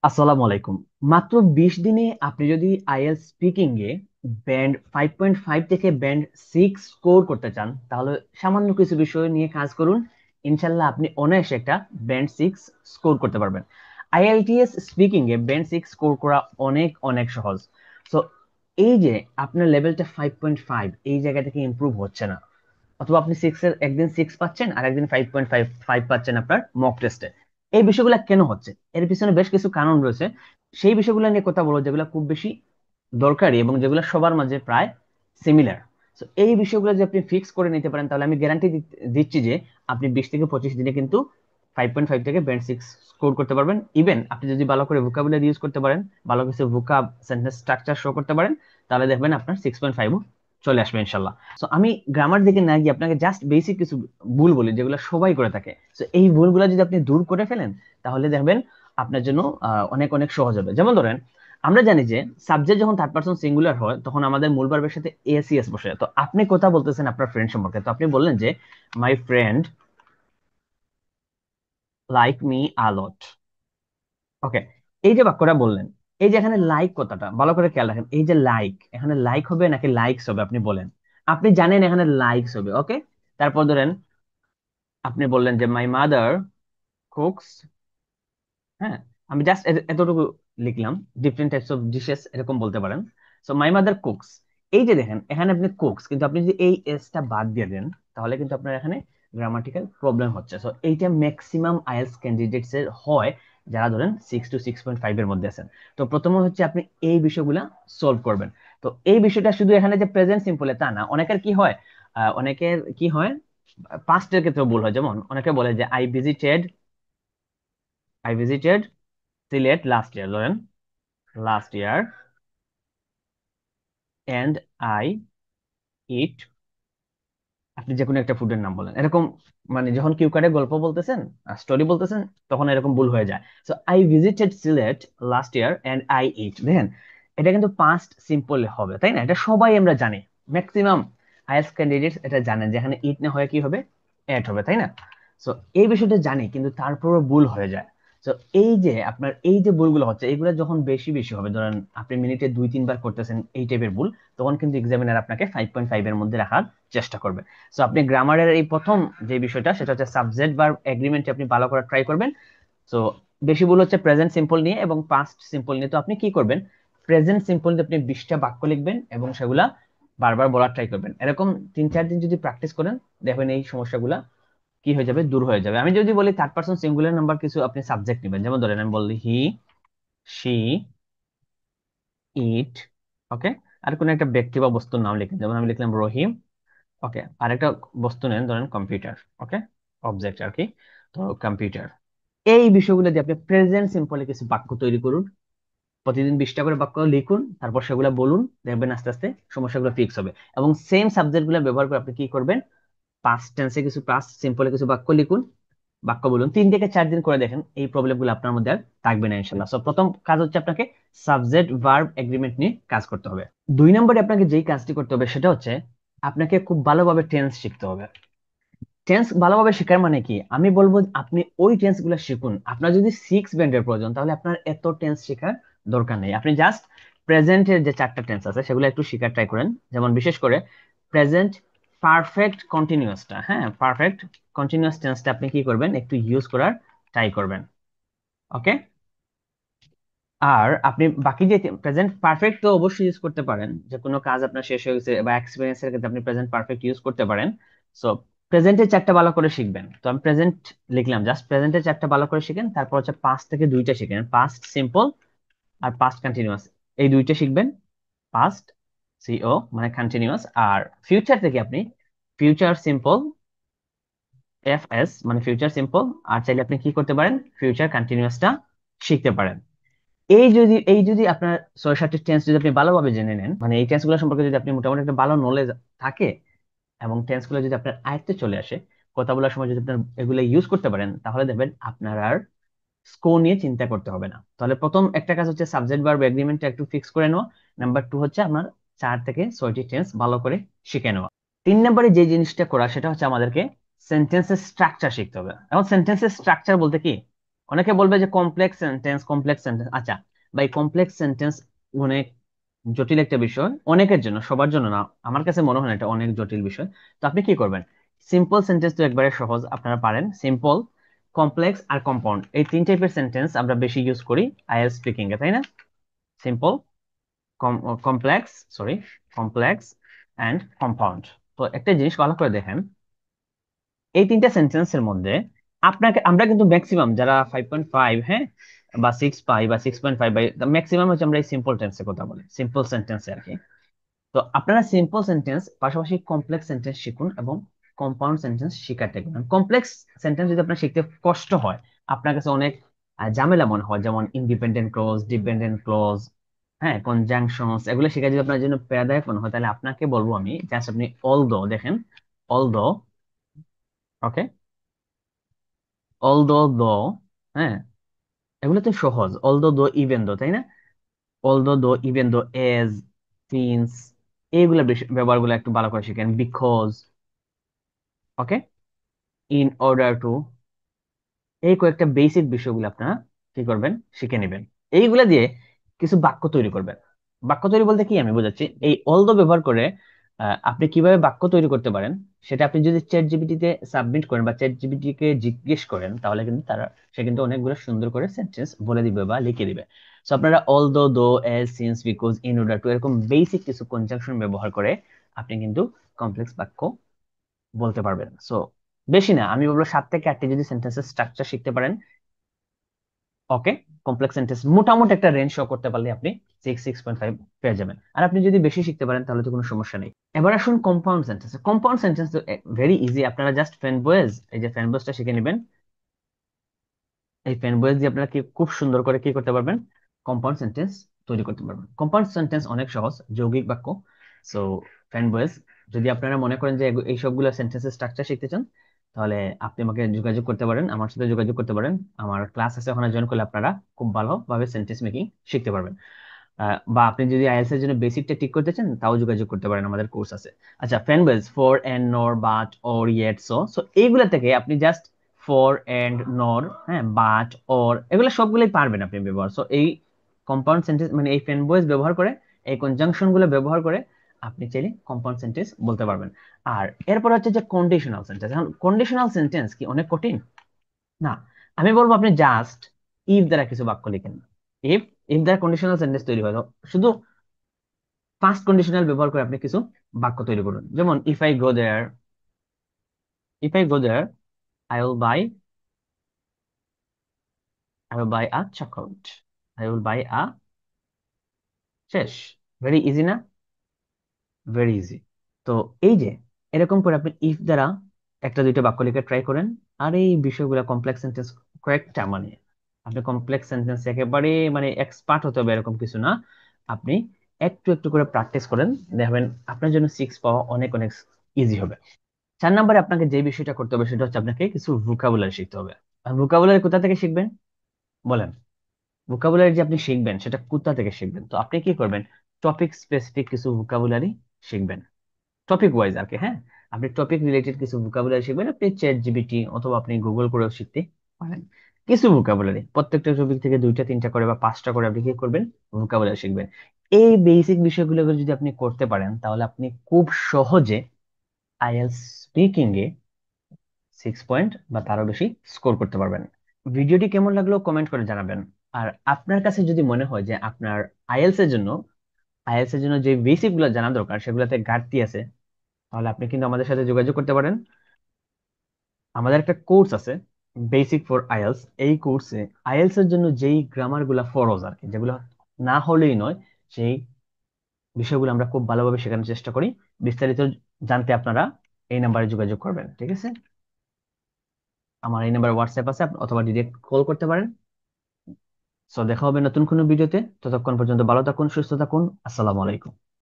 আসসালামু আলাইকুম। মাত্র 20 দিনে আপনি যদি আইএলটিএস স্পিকিং এ ব্যান্ড 5.5 থেকে ব্যান্ড 6 স্কোর করতে চান, তাহলে সামান্য কিছু বিষয় নিয়ে কাজ করুন। ইনশাল্লাহ আপনি অনায়াসে একটা ব্যান্ড 6 স্কোর করতে পারবেন। IELTS speaking a band 6 score করা অনেক অনেক সহজ। সো এই যে আপনার লেভেলটা 5.5, এই জায়গা থেকে ইমপ্রুভ হচ্ছে না, অথবা আপনি সিক্স এর একদিন 6 পাচ্ছেন আর একদিন 5.5 পাচ্ছেন আপনার মক টেস্টে, এই বিষয়গুলো কেন হচ্ছে? এর পিছনে বেশ কিছু কারণ রয়েছে। সেই বিষয়গুলো নিয়ে কথা বলবো, যেগুলো খুব বেশি দরকারি এবং যেগুলো সবার মাঝে প্রায় সিমিলার। তো এই বিষয়গুলো যদি আপনি ফিক্স করে নিতে পারেন, তাহলে আমি গ্যারান্টি দিচ্ছি যে আপনি 20 থেকে 25 দিনে কিন্তু 5.5 থেকে ব্যান্ড 6 স্কোর করতে পারবেন। ইভেন আপনি যদি ভালো করে ভোকাবুলারি ইউজ করতে পারেন, ভালো কিছু ভোকাব সেন্টেন্স স্ট্রাকচার শো করতে পারেন, তাহলে দেখবেন আপনার 6.5ও চলে আসবে ইনশাল্লাহ। তো আমি গ্রামার দিকে না গিয়ে আপনাকে জাস্ট বেসিক কিছু ভুল বলি, যেগুলো সবাই করে থাকে। তো এই ভুলগুলো যদি আপনি দূর করে ফেলেন, তাহলে দেখবেন আপনার জন্য অনেক অনেক সহজ হবে। যেমন ধরেন, আমরা জানি যে সাবজেক্ট যখন থার্ড পারসন সিঙ্গুলার হয়, তখন আমাদের মূল ভার্বের সাথে এসিএস বসে। তো আপনি কথা বলতেছেন আপনার ফ্রেন্ড সম্পর্কে, তো আপনি বললেন যে মাই ফ্রেন্ড লাইক মি আলট। ওকে, এই যে বাক্যটা বললেন, এই যে এখানে লাইক কথাটা ভালো করে খেয়াল রাখেন। এই যে লাইক, এখানে লাইক হবে নাকি লাইকস হবে আপনি বলেন। আপনি জানেন এখানে লাইকস হবে। ওকে, তারপর ধরেন আপনি বললেন যে মাই মাদার কুকস। হ্যাঁ, আমি জাস্ট এতটুকু লিখলাম, ডিফারেন্ট টাইপস অফ ডিশেস এরকম বলতে পারেন। সো মাই মাদার কুকস, এই যে দেখেন এখানে আপনি কুকস, কিন্তু আপনি যদি এই এসটা বাদ দিয়ে দেন, তাহলে কিন্তু আপনার এখানে গ্রামাটিক্যাল প্রবলেম হচ্ছে। সো এইটা ম্যাক্সিমাম আইএলটিএস ক্যান্ডিডেটস এর হয়, যারা ধরেন 6 to 6.5 এর মধ্যে আছেন। তো প্রথমে হচ্ছে আপনি এই বিষয়গুলা সলভ করবেন। তো এই বিষয়টা শুধু এখানে যে প্রেজেন্ট সিম্পলে তা না, অনেকের কি হয়, অনেকের কি হয়, পাস্টের ক্ষেত্রে ভুল হয়। যেমন অনেকে বলে যে I visited Sylhet last year, ধরেন last year, and I eat, আপনি যে কোনো একটা ফুডের নাম বলেন এরকম। মানে যখন কিউ কার্ডে গল্প বলতেছেন, স্টোরি বলতেছেন, তখন এরকম ভুল হয়ে যায়। So I visited Sylhet last year and I eat, দেখেন এটা কিন্তু পাস্ট সিম্পল হবে, তাই না? এটা সবাই আমরা জানি, ম্যাক্সিমাম আইএলটিএস ক্যান্ডিডেটস এটা জানেন যে এখানে ইট না হয়ে কি হবে, এট হবে, তাই না? সো এই বিষয়টা জানি, কিন্তু তারপরও ভুল হয়ে যায়। তো এই যে আপনার এই যে ভুলগুলো হচ্ছে, এগুলো যখন বেশি বেশি হবে, ধরেন আপনি মিনিটে 2-3 বার করতেছেন এই টাইপের ভুল, তখন কিন্তু এক্সামিনার আপনাকে 5.5 এর মধ্যে রাখার চেষ্টা করবে। সো আপনি গ্রামারের এই প্রথম যে বিষয়টা, সেটা হচ্ছে সাবজেক্ট ভার্ব এগ্রিমেন্ট আপনি ভালো করে ট্রাই করবেন। সো বেশি ভুল হচ্ছে প্রেজেন্ট সিম্পল নিয়ে এবং পাস্ট সিম্পল নিয়ে। তো আপনি কি করবেন, প্রেজেন্ট সিম্পল নিয়ে আপনি 20টা বাক্য লিখবেন এবং সেগুলা বারবার বলার ট্রাই করবেন। এরকম 3-4 দিন যদি প্র্যাকটিস করেন, দেখবেন এই সমস্যাগুলা কি হয়ে যাবে, দূর হয়ে যাবে। আমি যদি বলি থার্ড পারসন সিঙ্গুলার নাম্বার কিছু আপনি সাবজেক্ট নেবেন, যেমন ধরেন আমি বললি হি, শি, ইট। ওকে, আর কোন একটা ব্যক্তি বা বস্তুর নাম লিখেন, যেমন আমি লিখলাম রহিম। ওকে, আরেকটা বস্তু নেন, ধরেন কম্পিউটার। ওকে, অবজেক্ট আর কি, তো কম্পিউটার। এই বিষয়গুলো দিয়ে আপনি প্রেজেন্ট সিম্পলে কিছু বাক্য তৈরি করুন। প্রতিদিন 20টা করে বাক্য লিখুন, তারপর সেগুলো বলুন, দেখবেন আস্তে আস্তে সমস্যাগুলো ফিক্স হবে। এবং সেম সাবজেক্ট গুলো ব্যবহার করে আপনি কি করবেন, পাস্ট টেন্সে কিছু, পাস্ট সিম্পলে কিছু বাক্য লিখুন, বাক্য বলুন। 3 থেকে 4 দিন করে দেখেন, এই প্রবলেম গুলো আপনার মধ্যে আর থাকবে না ইনশাল্লাহ। সো প্রথম কাজ হচ্ছে আপনাকে সাবজেক্ট ভার্ব এগ্রিমেন্ট নিয়ে কাজ করতে হবে। 2 নম্বরে আপনাকে যেই কাজটি করতে হবে, সেটা হচ্ছে আপনাকে খুব ভালোভাবে টেন্স শিখতে হবে। টেন্স ভালোভাবে শেখার মানে কি, আমি বলবো আপনি ওই টেন্স গুলো শিখুন। আপনার যদি 6 ব্যান্ডের প্রয়োজন, তাহলে আপনার এত টেন্স শেখার দরকার নেই। আপনি জাস্ট প্রেজেন্টের যে 4টা টেন্স আছে সেগুলো একটু শেখার ট্রাই করেন। যেমন বিশেষ করে প্রেজেন্ট পারফেক্ট কন্টিনিউয়াসটা, হ্যাঁ পারফেক্ট কন্টিনিউয়াস টেন্সটা আপনি কি করবেন, একটু ইউজ করার ট্রাই করবেন। ওকে, আর আপনি বাকি যে প্রেজেন্ট পারফেক্ট তো অবশ্যই ইউজ করতে পারেন, যে কোনো কাজ আপনার শেষ হয়ে গেছে বা এক্সপিরিয়েন্সের ক্ষেত্রে আপনি প্রেজেন্ট পারফেক্ট ইউজ করতে পারেন। সো প্রেজেন্টের 4টা ভালো করে শিখবেন। তো আমি প্রেজেন্ট লিখলাম, জাস্ট প্রেজেন্টের 4টা ভালো করে শিখেন। তারপর হচ্ছে পাস্ট থেকে 2টা শিখেন, পাস্ট সিম্পল আর পাস্ট কন্টিনিউয়াস, এই 2টা শিখবেন। পাস্ট সিও মানে কন্টিনিউয়াস, আর ফিউচার থেকে আপনি ফিউচার সিম্পল, এফএস মানে ফিউচার সিম্পল, আর চাইলে আপনি কি করতে পারেন, ফিউচার কন্টিনিউয়াসটা শিখতে পারেন। এই যদি আপনার 6-7টি টেন্স যদি আপনি ভালোভাবে জেনে নেন, মানে এই টেন্স গুলো সম্পর্কে যদি আপনি মোটামুটি একটা ভালো নলেজ থাকে, এবং টেন্স গুলো যদি আপনার আয়ত্তে চলে আসে, কথা বলার সময় যদি আপনার এগুলো ইউজ করতে পারেন, তাহলে দেখবেন আপনার আর স্কোর নিয়ে চিন্তা করতে হবে না। তাহলে প্রথম একটা কাজ হচ্ছে সাবজেক্ট ভার্ব এগ্রিমেন্টটা একটু ফিক্স করে নেওয়া। নাম্বার 2 হচ্ছে আপনার 4 থেকে 6টি টেন্স ভালো করে শিখে নেওয়া। 3 নম্বরে যে জিনিসটা করা, সেটা হচ্ছে আমাদেরকে সেন্টেন্সের স্ট্রাকচার শিখতে হবে। এখন সেন্টেন্সের স্ট্রাকচার বলতে কি, অনেকে বলবে যে কমপ্লেক্স সেন্টেন্স, কমপ্লেক্স সেন্টেন্স। আচ্ছা ভাই, কমপ্লেক্স সেন্টেন্স অনেক জটিল একটা বিষয় অনেকের জন্য, সবার জন্য না। আমার কাছে মনে হয় না এটা অনেক জটিল বিষয়। তো আপনি কি করবেন, সিম্পল সেন্টেন্স তো একবারে সহজ, আপনারা পারেন। সিম্পল, কমপ্লেক্স আর কম্পাউন্ড, এই তিন টাইপের সেন্টেন্স আমরা বেশি ইউজ করি আইএলটিএস স্পিকিং এ, তাই না? Simple, complex, sorry, complex and compound. তো একটা জিনিস ভালো করে দেখেন, এই তিনটা সেন্টেন্সের মধ্যে আপনাকে, আমরা কিন্তু ম্যাক্সিমাম যারা 5.5, হ্যাঁ, বা 6 পাই বা 6.5 বাই, ম্যাক্সিমাম হচ্ছে আমরা এই সিম্পল টেন্সে কথা বলি, সিম্পল সেন্টেন্সে আর কি। তো আপনারা সিম্পল সেন্টেন্স পাশাপাশি কমপ্লেক্স সেন্টেন্স শিখুন এবং কম্পাউন্ড সেন্টেন্স শিখার ট্রাই করুন। কমপ্লেক্স সেন্টেন্স যদি আপনার শিখতে কষ্ট হয়, আপনার কাছে অনেক ঝামেলা মনে হয়, যেমন ইন্ডিপেন্ডেন্ট ক্লজ, ডিপেন্ডেন্ট ক্লজ, হ্যাঁ, কনজাংশনস, এগুলো শেখা যদি আপনার জন্য প্যারাদায়ক মনে হয়, তাহলে আপনাকে বলবো আমি, জাস্ট আপনি অলদো দেখেন, অলদো, ওকে, অলদো, দো, হ্যাঁ, এগুলো তো সহজ, অলদো, দো, ইভেন দো, তাই না? অলদো, দো, ইভেন দো, এজ, সিন্স, এইগুলা ব্যবহারগুলো একটু ভালো করে শিখেন। Because, okay, in order two, এই কয়েকটা বেসিক বিষয়গুলো আপনারা কি করবেন, শিখে নেবেন। এইগুলা দিয়ে কিছু বাক্য তৈরি করবেন। বাক্য তৈরি বলতে কি আমি বোঝাচ্ছি, এই অলদো ব্যবহার করে আপনি কিভাবে বাক্য তৈরি করতে পারেন, সেটা আপনি যদি চ্যাট জিপিটিতে সাবমিট করেন বা চ্যাট জিপিটি কে জিজ্ঞেস করেন, তাহলে কিন্তু সে কিন্তু অনেকগুলো সুন্দর করে সেন্টেন্স বলে দিবে বা লিখে দিবে। সো আপনারা although, though, as, since, because, in order to, এরকম বেসিক কিছু কনজাংশন ব্যবহার করে আপনি কিন্তু কমপ্লেক্স বাক্য বলতে পারবেন। সো বেশি না, আমি বলবো 7 থেকে 8টি যদি সেন্টেন্সের স্ট্রাকচার শিখতে পারেন, ওকে, কমপ্লেক্স সেন্টেন্স মোটামুটি একটা রেঞ্জ শো করতে পারলে আপনি 6.5 পেয়ে যাবেন। আর আপনি যদি বেশি শিখতে পারেন তাহলে তো কোনো সমস্যা নেই। এবার আসুন কম্পাউন্ড সেন্টেন্স। কম্পাউন্ড সেন্টেন্স তো ভেরি ইজি, আপনারা জাস্ট ফ্রেন্ড, এই যে ফ্রেন্ড শিখে নেবেন। এই ফ্রেন্ড দিয়ে আপনারা কি খুব সুন্দর করে কি করতে পারবেন, কম্পাউন্ড সেন্টেন্স তৈরি করতে পারবেন। কম্পাউন্ড সেন্টেন্স অনেক সহজ, যৌগিক বাক্য। সো ফ্রেন্ড, যদি আপনারা মনে করেন যে এই সবগুলো সেন্টেন্সের স্ট্রাকচার শিখতে চান, তাহলে আপনি আমাকে যোগাযোগ করতে পারেন, আমার সাথে যোগাযোগ করতে পারেন। আমার ক্লাস আছে, ওখানে জয়েন করলে আপনারা খুব ভালোভাবে সেন্টেন্স মেকিং শিখতে পারবেন। বা আপনি যদি আইএলটিএস এর জন্য বেসিকটা ঠিক করতে চান, তাও যোগাযোগ করতে পারেন, আমাদের কোর্স আছে। আচ্ছা, ফ্রেন্ড, ফর, এন্ড, নর, but, or, yet, so, so এইগুলা থেকে আপনি জাস্ট ফর, এন্ড, নর, হ্যাঁ, বাট, অর, এগুলো সবগুলোই পারবেন আপনি ব্যবহার। সো এই কম্পাউন্ড সেন্টেন্স মানে এই ফ্রেন্ড ব্যবহার করে, এই কনজাংশন গুলো ব্যবহার করে আপনি চাইলে কম্পাউন্ড সেন্টেন্স বলতে পারবেন। আর এরপর হচ্ছে যে কন্ডিশনাল সেন্টেন্স। এখন কন্ডিশনাল সেন্টেন্স কি অনেক কঠিন? না, আমি বলবো আপনি জাস্ট ইফ দ্বারা কিছু বাক্য লিখেন। ইফ, ইফ দ্বারা কন্ডিশনাল সেন্টেন্স তৈরি হয়। শুধু ফার্স্ট কন্ডিশনাল ব্যবহার করে আপনি কিছু বাক্য তৈরি করুন। যেমন if I go there, if I go there, I will buy, I will buy a chocolate, I will buy a, শেষ। ভেরি ইজি না? Very easy. তো এই যে এরকম করে আপনি ইফ দ্বারা একটা দুইটা বাক্য লিখে ট্রাই করেন। আর এই বিষয়গুলো কমপ্লেক্স সেন্টেন্স কয়েকটা, মানে আপনি কমপ্লেক্স সেন্টেন্স একেবারে মানে এক্সপার্ট হতে হবে এরকম কিছু না। আপনি একটু একটু করে প্র্যাকটিস করেন, দেখবেন আপনার জন্য 6 পাওয়া অনেক অনেক ইজি হবে। 4 নম্বরে আপনাকে যে বিষয়টা করতে হবে সেটা হচ্ছে আপনাকে কিছু ভোকাবুলারি শিখতে হবে। আর ভোকাবুলারি কোথা থেকে শিখবেন বলেন? ভোকাবুলারি যে আপনি শিখবেন সেটা কোথা থেকে শিখবেন? তো আপনি কি করবেন, টপিক স্পেসিফিক কিছু ভোকাবুলারি শিখবেন, টপিক ওয়াইজ আর কি, হ্যাঁ। আপনি টপিক রিলেটেড কিছু ভোকাবুলারি শিখবেন, আপনি চ্যাট জিপিটি অথবা আপনি গুগল করেও শিখতে পারেন কিছু ভোকাবুলারি। প্রত্যেকটা টপিক থেকে 2টা 3টা করে বা 5টা করে আপনি কি করবেন, ভোকাবুলারি শিখবেন। এই বেসিক বিষয়গুলো যদি আপনি করতে পারেন, তাহলে আপনি খুব সহজে আইএলটিএস স্পিকিং এ 6 পয়েন্ট বা তারও বেশি স্কোর করতে পারবেন। ভিডিওটি কেমন লাগলো কমেন্ট করে জানাবেন। আর আপনার কাছে যদি মনে হয় যে আপনার আইএলটিএস এর জন্য, আইএলটিএস এর জন্য যে বেসিক গুলো জানা দরকার সেগুলোতে ঘাটতি আছে, তাহলে আপনি কিন্তু আমাদের সাথে যোগাযোগ করতে পারেন। আমাদের একটা কোর্স আছে, বেসিক ফর আইএলটিএস। এই কোর্সে আইএলটিএস এর জন্য যেই গ্রামার গুলা ফরজ আর কি, যেগুলো না হলেই নয়, সেই বিষয়গুলো আমরা খুব ভালোভাবে শেখানোর চেষ্টা করি। বিস্তারিত জানতে আপনারা এই নাম্বারে যোগাযোগ করবেন, ঠিক আছে? আমার এই নাম্বারে হোয়াটসঅ্যাপ আছে, অথবা ডিরেক্ট কল করতে পারেন। সো দেখা হবে নতুন কোনো ভিডিওতে, ততক্ষণ পর্যন্ত ভালো থাকুন, সুস্থ থাকুন। আসসালামু আলাইকুম।